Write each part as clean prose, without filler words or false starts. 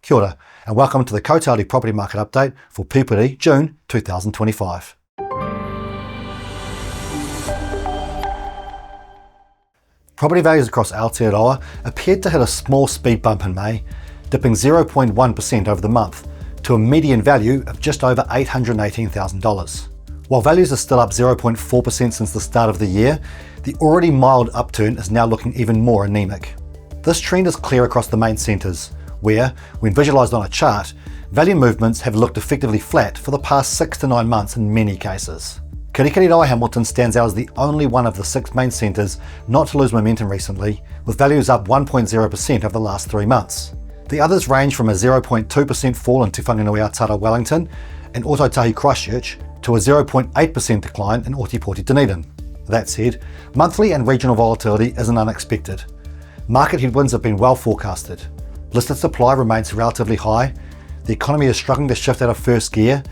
Kia ora, and welcome to the Cotality Property Market Update for Pupuri, June 2025. Property values across Aotearoa appeared to hit a small speed bump in May, dipping 0.1% over the month to a median value of just over $818,000. While values are still up 0.4% since the start of the year, the already mild upturn is now looking even more anemic. This trend is clear across the main centres, where, when visualised on a chart, value movements have looked effectively flat for the past 6 to 9 months in many cases. Kirikiriroa Hamilton stands out as the only one of the 6 main centres not to lose momentum recently, with values up 1.0% over the last 3 months. The others range from a 0.2% fall in Te Whanganui-a-Tara Wellington and Ōtautahi Christchurch to a 0.8% decline in Ōtepoti Dunedin. That said, monthly and regional volatility isn't unexpected. Market headwinds have been well forecasted. Listed supply remains relatively high, the economy is struggling to shift out of first gear,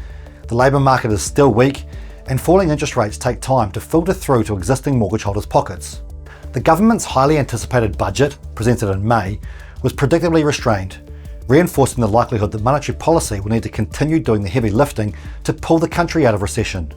the labour market is still weak, and falling interest rates take time to filter through to existing mortgage holders' pockets. The government's highly anticipated budget, presented in May, was predictably restrained, reinforcing the likelihood that monetary policy will need to continue doing the heavy lifting to pull the country out of recession.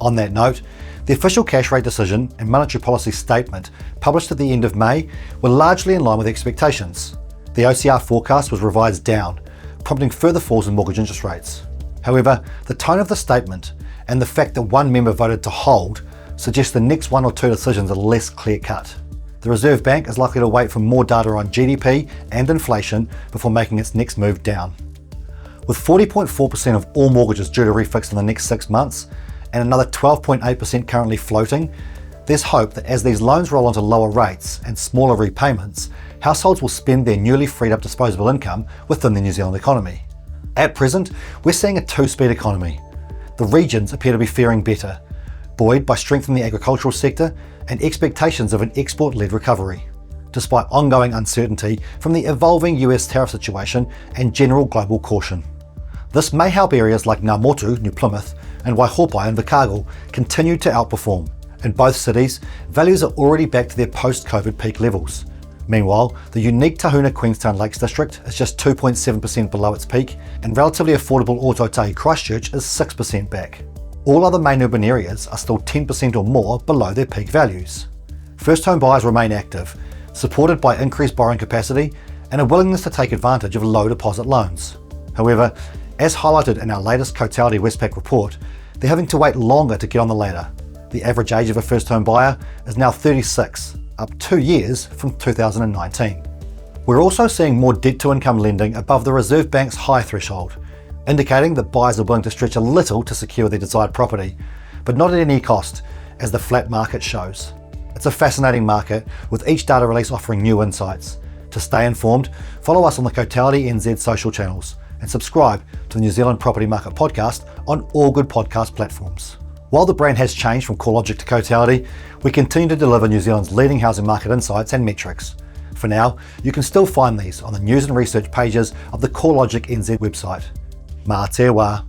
On that note, the official cash rate decision and monetary policy statement published at the end of May were largely in line with expectations. The OCR forecast was revised down, prompting further falls in mortgage interest rates. However, the tone of the statement and the fact that one member voted to hold suggests the next 1 or 2 decisions are less clear-cut. The Reserve Bank is likely to wait for more data on GDP and inflation before making its next move down. With 40.4% of all mortgages due to refix in the next 6 months and another 12.8% currently floating, there's hope that as these loans roll onto lower rates and smaller repayments, households will spend their newly freed up disposable income within the New Zealand economy. At present, we're seeing a 2-speed economy. The regions appear to be faring better, buoyed by strength in the agricultural sector and expectations of an export-led recovery, despite ongoing uncertainty from the evolving US tariff situation and general global caution. This may help areas like Ngā Motu, New Plymouth, and Waihopai and Invercargill continue to outperform. In both cities, values are already back to their post-COVID peak levels. Meanwhile, the unique Tahuna Queenstown Lakes District is just 2.7% below its peak, and relatively affordable Ōtautahi Christchurch is 6% back. All other main urban areas are still 10% or more below their peak values. First home buyers remain active, supported by increased borrowing capacity and a willingness to take advantage of low deposit loans. However, as highlighted in our latest Cotality Westpac report, they're having to wait longer to get on the ladder. The average age of a first home buyer is now 36, up 2 years from 2019. We're also seeing more debt-to-income lending above the Reserve Bank's high threshold, indicating that buyers are willing to stretch a little to secure their desired property, but not at any cost, as the flat market shows. It's a fascinating market, with each data release offering new insights. To stay informed, follow us on the Cotality NZ social channels and subscribe to the New Zealand Property Market Podcast on all good podcast platforms. While the brand has changed from CoreLogic to Cotality, we continue to deliver New Zealand's leading housing market insights and metrics. For now, you can still find these on the news and research pages of the CoreLogic NZ website. Mā te wā.